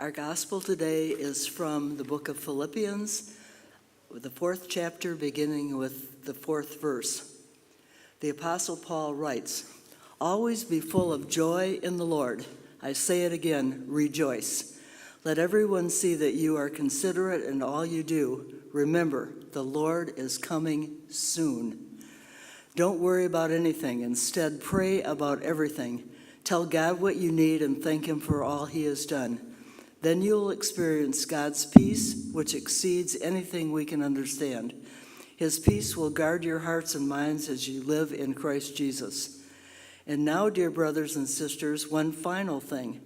Our gospel today is from the book of Philippians, the 4th chapter, beginning with the 4th verse. The Apostle Paul writes, "Always be full of joy in the Lord. I say it again, rejoice. Let everyone see that you are considerate in all you do. Remember, the Lord is coming soon. Don't worry about anything. Instead, pray about everything. Tell God what you need and thank Him for all He has done. Then you'll experience God's peace, which exceeds anything we can understand. His peace will guard your hearts and minds as you live in Christ Jesus. And now, dear brothers and sisters, one final thing.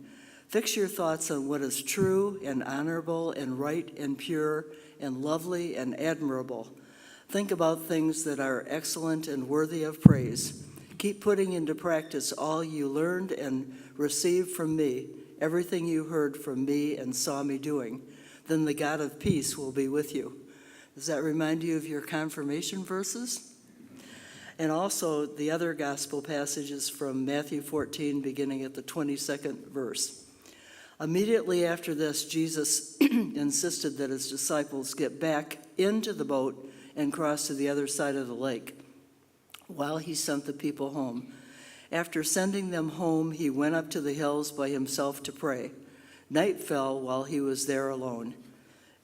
Fix your thoughts on what is true and honorable and right and pure and lovely and admirable. Think about things that are excellent and worthy of praise. Keep putting into practice all you learned and received from me, everything you heard from me and saw me doing. Then the God of peace will be with you." Does that remind you of your confirmation verses? And also the other gospel passage is from Matthew 14, beginning at the 22nd verse. Immediately after this, Jesus insisted that his disciples get back into the boat and cross to the other side of the lake while he sent the people home. After sending them home, he went up to the hills by himself to pray. Night fell while he was there alone.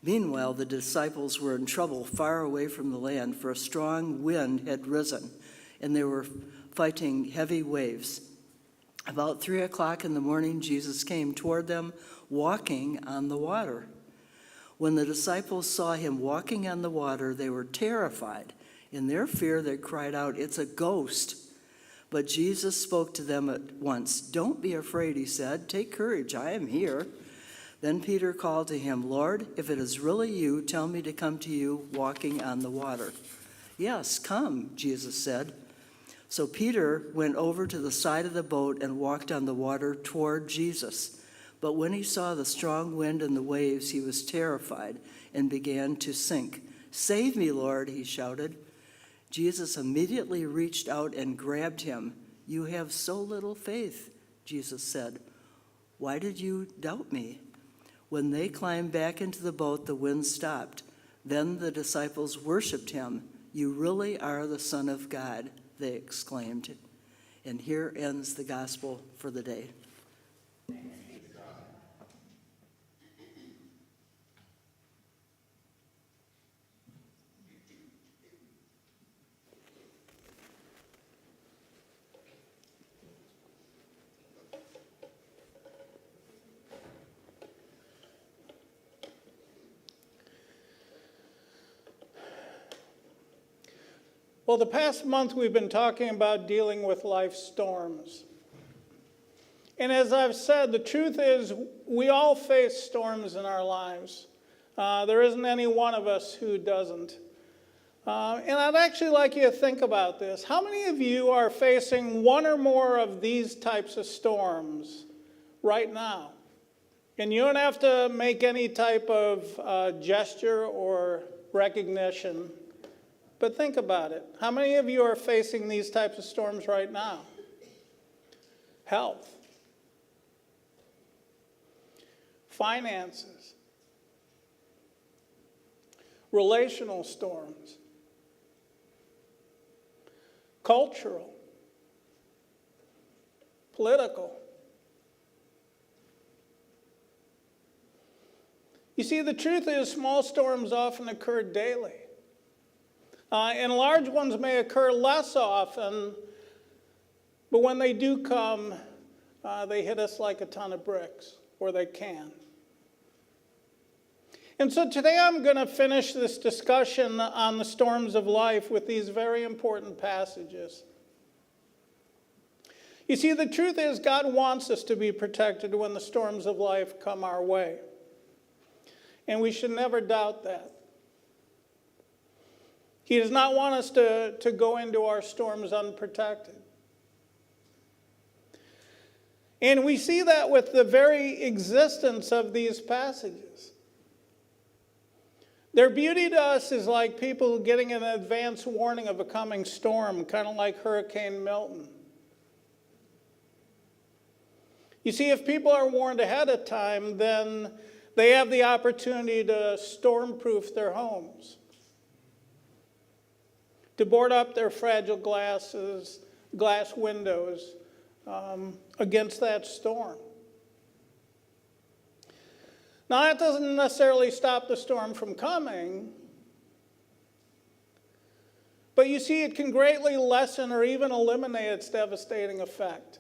Meanwhile, the disciples were in trouble far away from the land, for a strong wind had risen, and they were fighting heavy waves. About 3 o'clock in the morning, Jesus came toward them, walking on the water. When the disciples saw him walking on the water, they were terrified. In their fear, they cried out, "It's a ghost!" But Jesus spoke to them at once. "Don't be afraid," he said. "Take courage, I am here." Then Peter called to him, "Lord, if it is really you, tell me to come to you walking on the water." "Yes, come," Jesus said. So Peter went over to the side of the boat and walked on the water toward Jesus. But when he saw the strong wind and the waves, he was terrified and began to sink. "Save me, Lord," he shouted. Jesus immediately reached out and grabbed him. "You have so little faith," Jesus said. "Why did you doubt me?" When they climbed back into the boat, the wind stopped. Then the disciples worshiped him. "You really are the Son of God," they exclaimed. And here ends the gospel for the day. Well, the past month we've been talking about dealing with life's storms. And as I've said, the truth is we all face storms in our lives. There isn't any one of us who doesn't. And I'd actually like you to think about this. How many of you are facing one or more of these types of storms right now? And you don't have to make any type of gesture or recognition. But think about it. How many of you are facing these types of storms right now? Health, finances, relational storms, cultural, political. You see, the truth is small storms often occur daily. And large ones may occur less often, but when they do come, they hit us like a ton of bricks, or they can. And so today I'm going to finish this discussion on the storms of life with these very important passages. You see, the truth is God wants us to be protected when the storms of life come our way. And we should never doubt that. He does not want us to go into our storms unprotected. And we see that with the very existence of these passages. Their beauty to us is like people getting an advance warning of a coming storm, kind of like Hurricane Milton. You see, if people are warned ahead of time, then they have the opportunity to storm-proof their homes, to board up their fragile glass windows against that storm. Now, that doesn't necessarily stop the storm from coming, but you see, it can greatly lessen or even eliminate its devastating effect.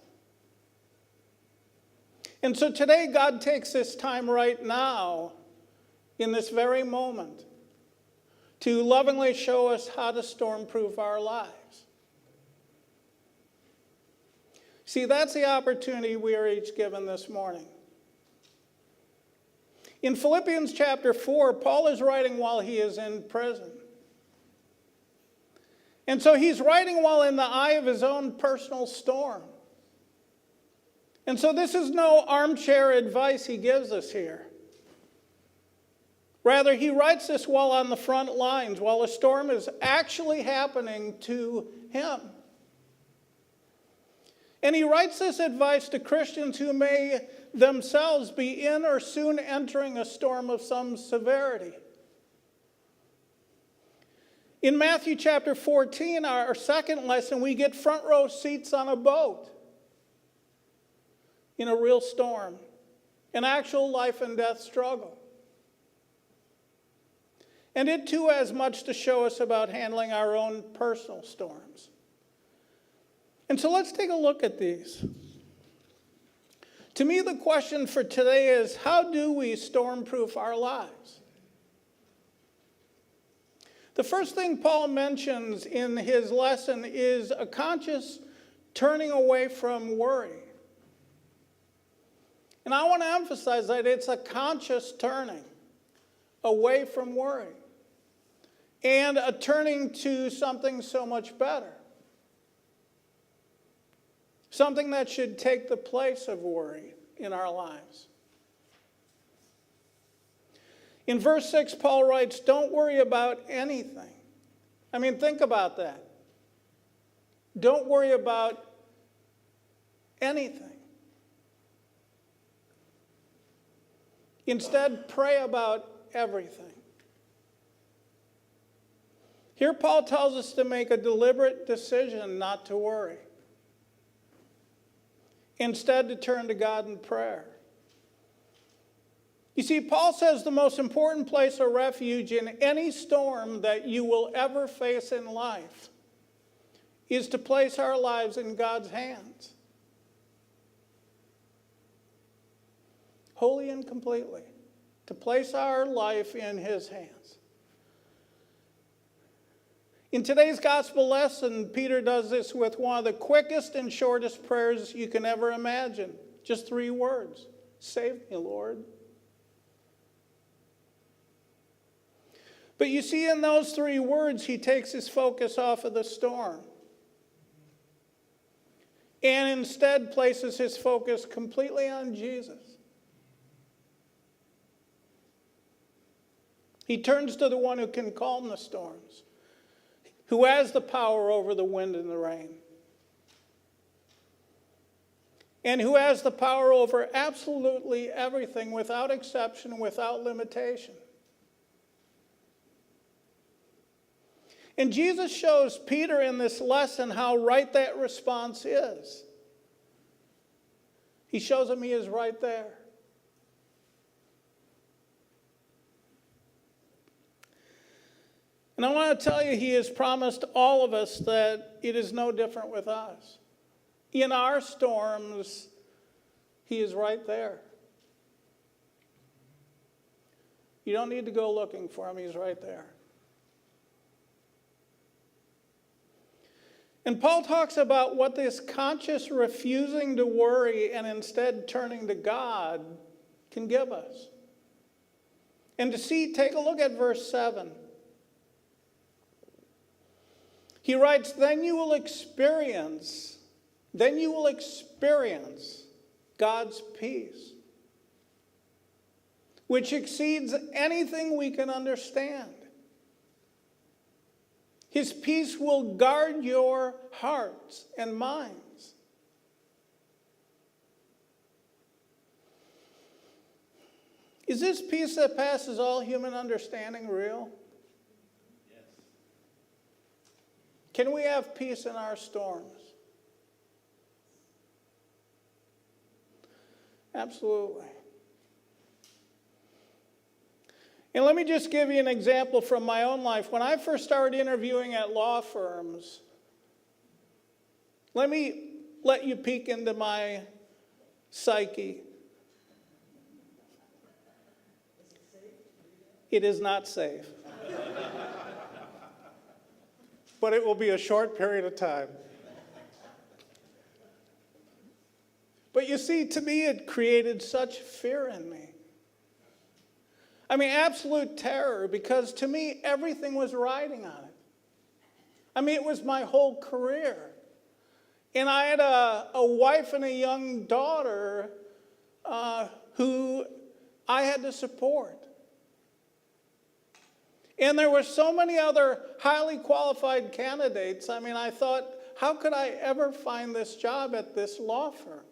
And so today, God takes this time right now, in this very moment, to lovingly show us how to storm-proof our lives. See, that's the opportunity we are each given this morning. In Philippians chapter 4, Paul is writing while he is in prison. And so he's writing while in the eye of his own personal storm. And so this is no armchair advice he gives us here. Rather, he writes this while on the front lines, while a storm is actually happening to him. And he writes this advice to Christians who may themselves be in or soon entering a storm of some severity. In Matthew chapter 14, our second lesson, we get front row seats on a boat in a real storm, an actual life and death struggle. And it too has much to show us about handling our own personal storms. And so let's take a look at these. To me, the question for today is, how do we storm-proof our lives? The first thing Paul mentions in his lesson is a conscious turning away from worry. And I want to emphasize that it's a conscious turning away from worry and a turning to something so much better. Something that should take the place of worry in our lives. In verse 6, Paul writes, "Don't worry about anything." I mean, think about that. Don't worry about anything. Instead, pray about everything. Here, Paul tells us to make a deliberate decision not to worry. Instead, to turn to God in prayer. You see, Paul says the most important place of refuge in any storm that you will ever face in life is to place our lives in God's hands. Wholly and completely. To place our life in His hands. In today's gospel lesson, Peter does this with one of the quickest and shortest prayers you can ever imagine. Just 3 words. Save me, Lord. But you see, in those 3 words, he takes his focus off of the storm. And instead places his focus completely on Jesus. He turns to the one who can calm the storms, who has the power over the wind and the rain, and who has the power over absolutely everything without exception, without limitation. And Jesus shows Peter in this lesson how right that response is. He shows him he is right there. And I want to tell you, he has promised all of us that it is no different with us. In our storms, he is right there. You don't need to go looking for him, he's right there. And Paul talks about what this conscious refusing to worry and instead turning to God can give us. And to see, take a look at verse 7. He writes, then you will experience God's peace, which exceeds anything we can understand. His peace will guard your hearts and minds. Is this peace that passes all human understanding real? Yes. Can we have peace in our storms? Absolutely. And let me just give you an example from my own life. When I first started interviewing at law firms, let me let you peek into my psyche. It is not safe. But it will be a short period of time. But you see, to me, it created such fear in me. I mean, absolute terror, because to me, everything was riding on it. I mean, it was my whole career. And I had a wife and a young daughter who I had to support. And there were so many other highly qualified candidates. I mean, I thought, how could I ever find this job at this law firm?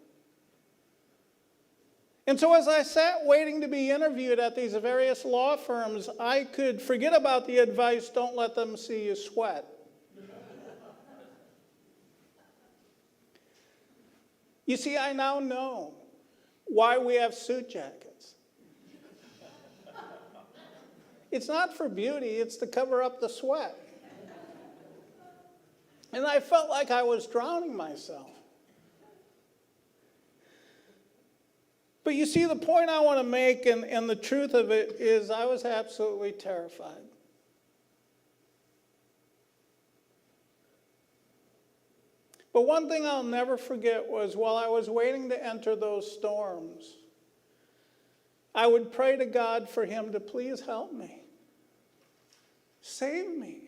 And so as I sat waiting to be interviewed at these various law firms, I could forget about the advice, don't let them see you sweat. You see, I now know why we have suit jackets. It's not for beauty, it's to cover up the sweat. And I felt like I was drowning myself. But you see, the point I want to make, and the truth of it is, I was absolutely terrified. But one thing I'll never forget was while I was waiting to enter those storms, I would pray to God for him to please help me. Save me.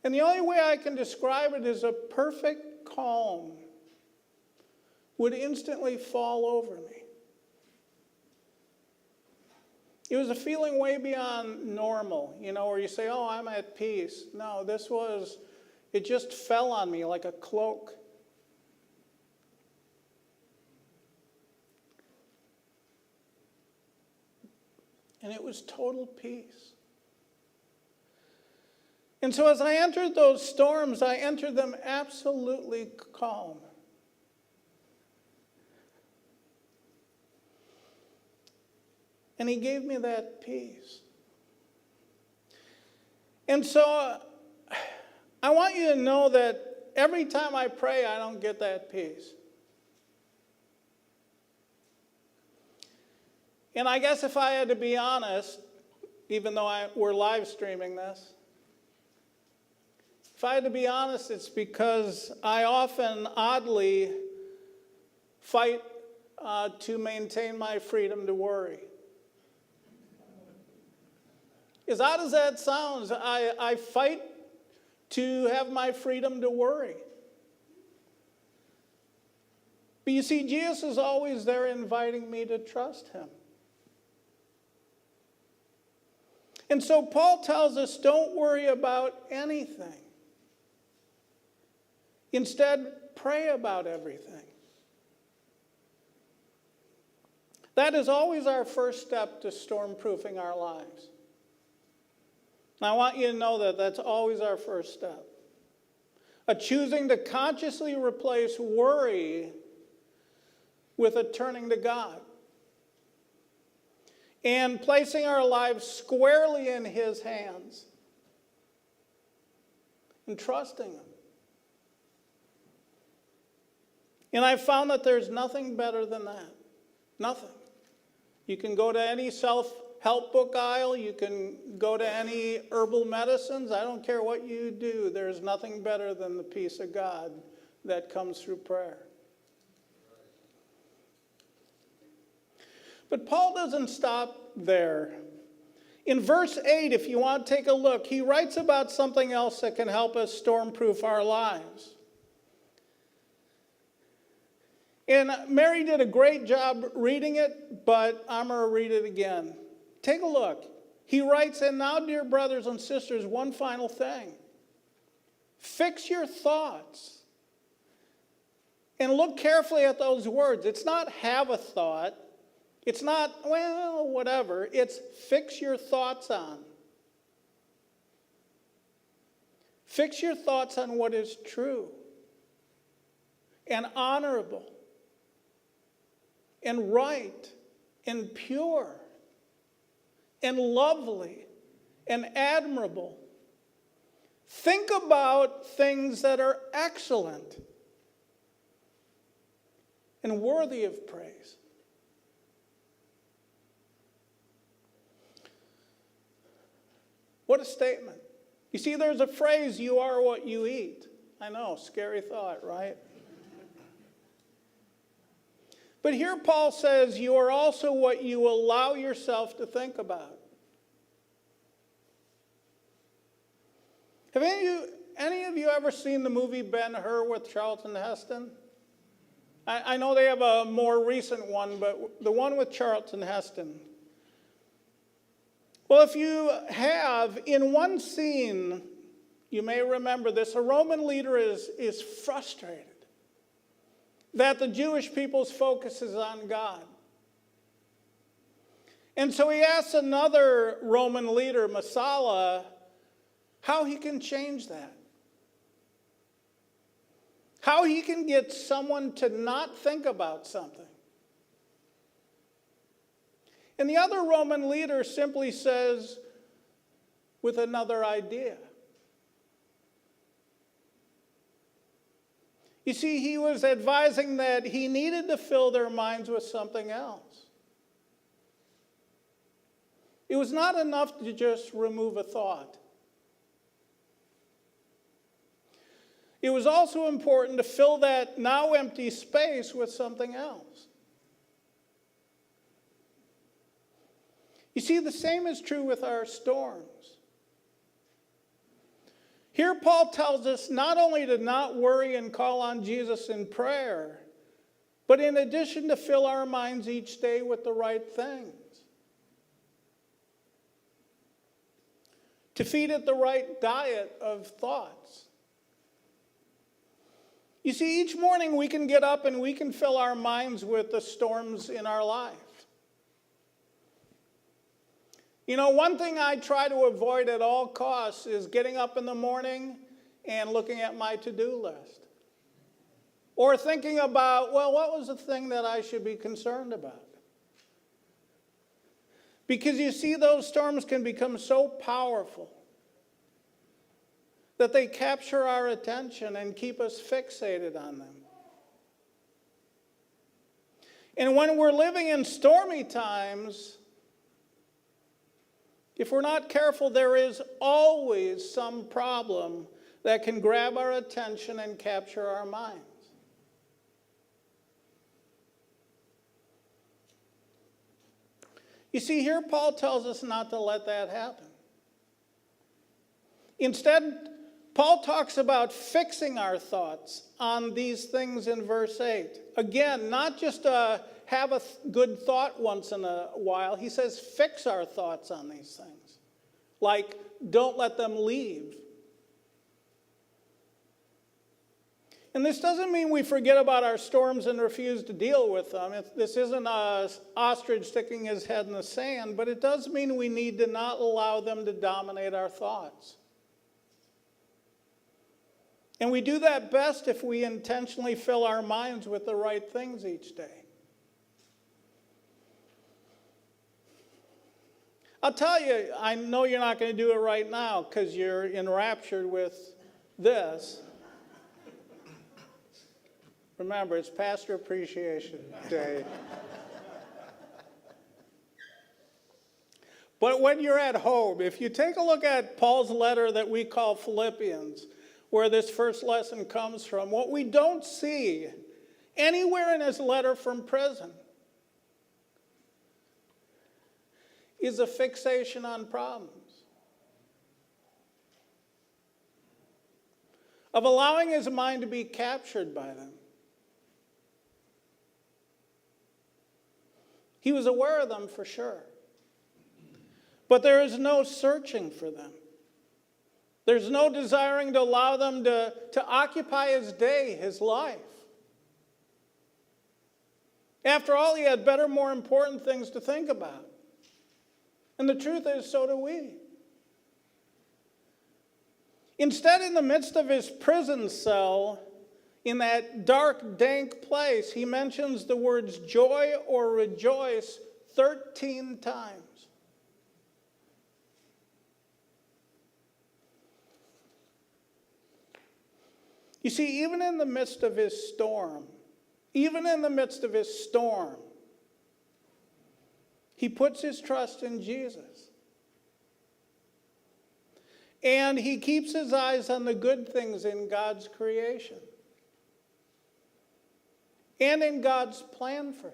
And the only way I can describe it is a perfect calm would instantly fall over me. It was a feeling way beyond normal, where you say, oh, I'm at peace. No, it just fell on me like a cloak. And it was total peace. And so as I entered those storms, I entered them absolutely calm. And he gave me that peace. And so I want you to know that every time I pray, I don't get that peace. And I guess if I had to be honest, even though we're live streaming this, if I had to be honest, it's because I often oddly fight to maintain my freedom to worry. As odd as that sounds, I fight to have my freedom to worry. But you see, Jesus is always there inviting me to trust him. And so Paul tells us, don't worry about anything. Instead, pray about everything. That is always our first step to storm-proofing our lives. And I want you to know that that's always our first step. A choosing to consciously replace worry with a turning to God. And placing our lives squarely in his hands. And trusting him. And I've found that there's nothing better than that. Nothing. You can go to any self-help book aisle. You can go to any herbal medicines. I don't care what you do. There's nothing better than the peace of God that comes through prayer. But Paul doesn't stop there. In verse 8, if you want to take a look, he writes about something else that can help us storm-proof our lives. And Mary did a great job reading it, but I'm going to read it again. Take a look. He writes, and now, dear brothers and sisters, one final thing. Fix your thoughts And look carefully at those words. It's not have a thought. It's not, well, whatever. It's fix your thoughts on. Fix your thoughts on what is true and honorable and right and pure and lovely and admirable. Think about things that are excellent and worthy of praise. What a statement. You see, there's a phrase, you are what you eat. I know, scary thought, right? But here Paul says, you are also what you allow yourself to think about. Have any of you ever seen the movie Ben-Hur with Charlton Heston? I know they have a more recent one, but the one with Charlton Heston. Well, if you have, in one scene, you may remember this, a Roman leader is frustrated that the Jewish people's focus is on God. And so he asks another Roman leader, Messala, how he can change that. How he can get someone to not think about something. And the other Roman leader simply says, with another idea. You see, he was advising that he needed to fill their minds with something else. It was not enough to just remove a thought. It was also important to fill that now empty space with something else. You see, the same is true with our storms. Here Paul tells us not only to not worry and call on Jesus in prayer, but in addition to fill our minds each day with the right things. To feed it the right diet of thoughts. You see, each morning we can get up and we can fill our minds with the storms in our life. You know, one thing I try to avoid at all costs is getting up in the morning and looking at my to-do list. Or thinking about, well, what was the thing that I should be concerned about? Because you see, those storms can become so powerful that they capture our attention and keep us fixated on them. And when we're living in stormy times, if we're not careful, there is always some problem that can grab our attention and capture our minds. You see, here Paul tells us not to let that happen. Instead, Paul talks about fixing our thoughts on these things in verse 8. Again, not just have a good thought once in a while. He says fix our thoughts on these things. Like, don't let them leave. And this doesn't mean we forget about our storms and refuse to deal with them. This isn't an ostrich sticking his head in the sand, but it does mean we need to not allow them to dominate our thoughts. And we do that best if we intentionally fill our minds with the right things each day. I'll tell you, I know you're not going to do it right now because you're enraptured with this. Remember, it's Pastor Appreciation Day. But when you're at home, if you take a look at Paul's letter that we call Philippians, where this first lesson comes from, what we don't see anywhere in his letter from prison is a fixation on problems, of allowing his mind to be captured by them. He was aware of them for sure, but there is no searching for them. There's no desiring to allow them to occupy his day, his life. After all, he had better, more important things to think about. And the truth is, so do we. Instead, in the midst of his prison cell, in that dark, dank place, he mentions the words joy or rejoice 13 times. You see, even in the midst of his storm, he puts his trust in Jesus. And he keeps his eyes on the good things in God's creation and in God's plan for him.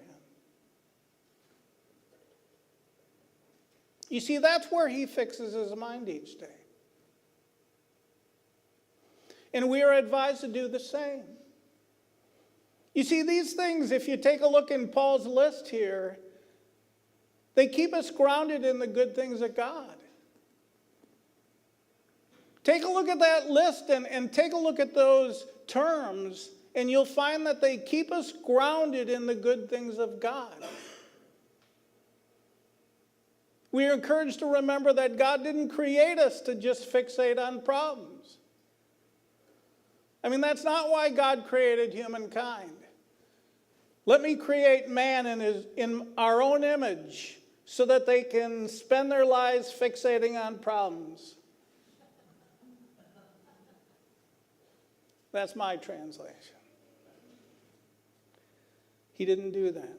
You see, that's where he fixes his mind each day. And we are advised to do the same. You see, these things, if you take a look in Paul's list here, they keep us grounded in the good things of God. Take a look at that list and take a look at those terms, and you'll find that they keep us grounded in the good things of God. We are encouraged to remember that God didn't create us to just fixate on problems. I mean, that's not why God created humankind. Let me create man in our own image so that they can spend their lives fixating on problems. That's my translation. He didn't do that.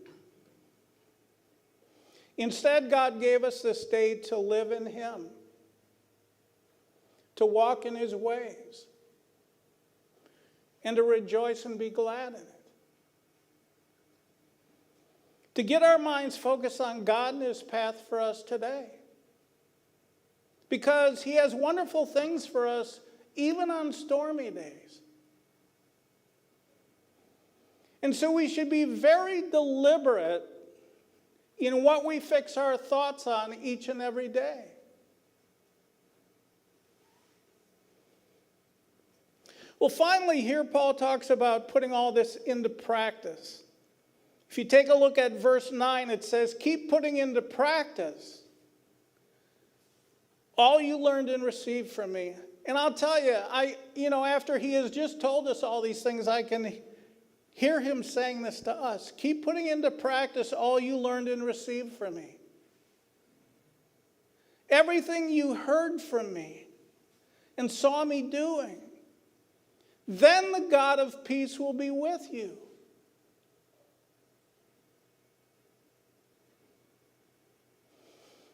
Instead, God gave us this day to live in him, to walk in his ways, and to rejoice and be glad in it. To get our minds focused on God and his path for us today. Because he has wonderful things for us, even on stormy days. And so we should be very deliberate in what we fix our thoughts on each and every day. Well, finally, here Paul talks about putting all this into practice. If you take a look at verse 9, it says, keep putting into practice all you learned and received from me. And I'll tell you, after he has just told us all these things, I can hear him saying this to us. Keep putting into practice all you learned and received from me. Everything you heard from me and saw me doing. Then the God of peace will be with you.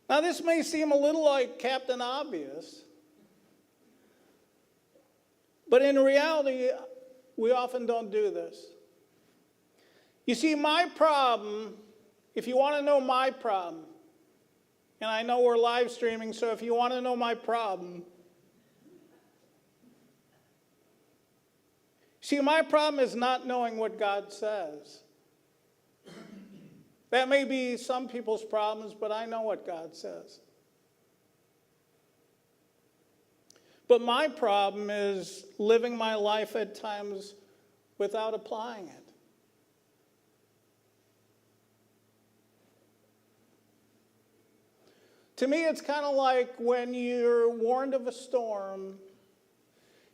Now, this may seem a little like Captain Obvious, but in reality, we often don't do this. You see, my problem, if you want to know my problem, and I know we're live streaming, so if you want to know my problem, see, my problem is not knowing what God says. That may be some people's problems, but I know what God says. But my problem is living my life at times without applying it. To me, it's kind of like when you're warned of a storm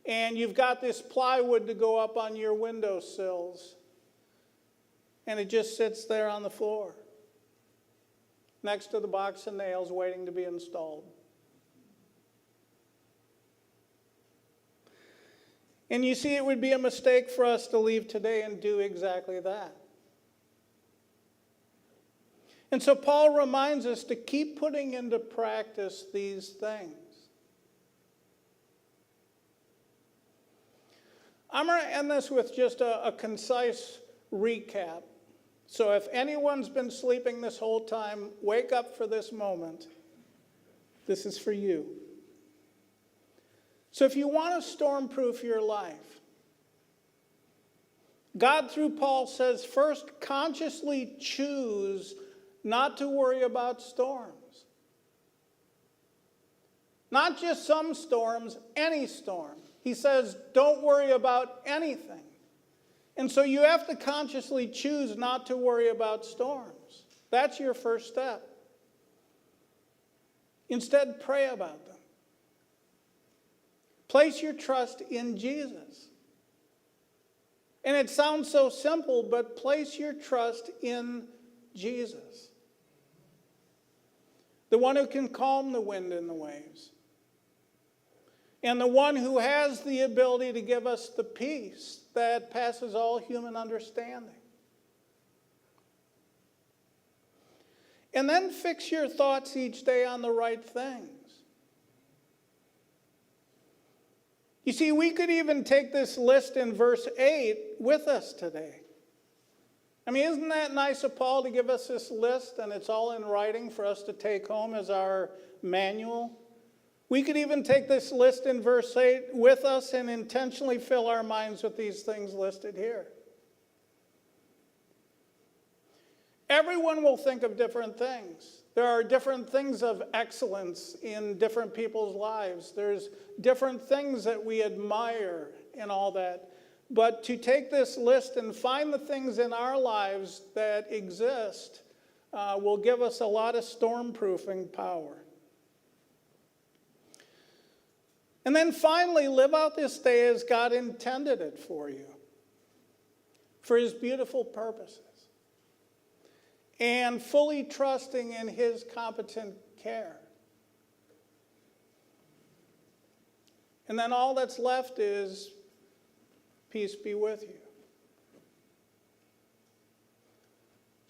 and you've got this plywood to go up on your windowsills, and it just sits there on the floor next to the box of nails waiting to be installed. And you see, it would be a mistake for us to leave today and do exactly that. And so Paul reminds us to keep putting into practice these things. I'm going to end this with just a concise recap. So if anyone's been sleeping this whole time, wake up for this moment. This is for you. So if you want to storm-proof your life, God, through Paul, says, first, consciously choose not to worry about storms. Not just some storms, any storm. He says, don't worry about anything. And so you have to consciously choose not to worry about storms. That's your first step. Instead, pray about them. Place your trust in Jesus. And it sounds so simple, but place your trust in Jesus. The one who can calm the wind and the waves. And the one who has the ability to give us the peace that passes all human understanding. And then fix your thoughts each day on the right things. You see, we could even take this list in verse 8 with us today. I mean, isn't that nice of Paul to give us this list and it's all in writing for us to take home as our manual? We could even take this list in verse 8 with us and intentionally fill our minds with these things listed here. Everyone will think of different things. There are different things of excellence in different people's lives. There's different things that we admire and all that. But to take this list and find the things in our lives that exist will give us a lot of storm-proofing power. And then finally, live out this day as God intended it for you, for his beautiful purposes, and fully trusting in his competent care. And then all that's left is peace be with you.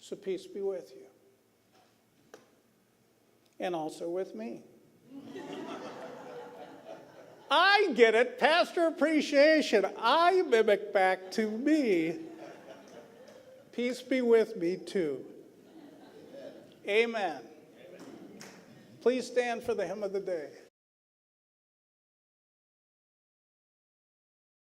So peace be with you. And also with me. I get it, Pastor Appreciation. I mimic back to me. Peace be with me too. Amen. Please stand for the hymn of the day.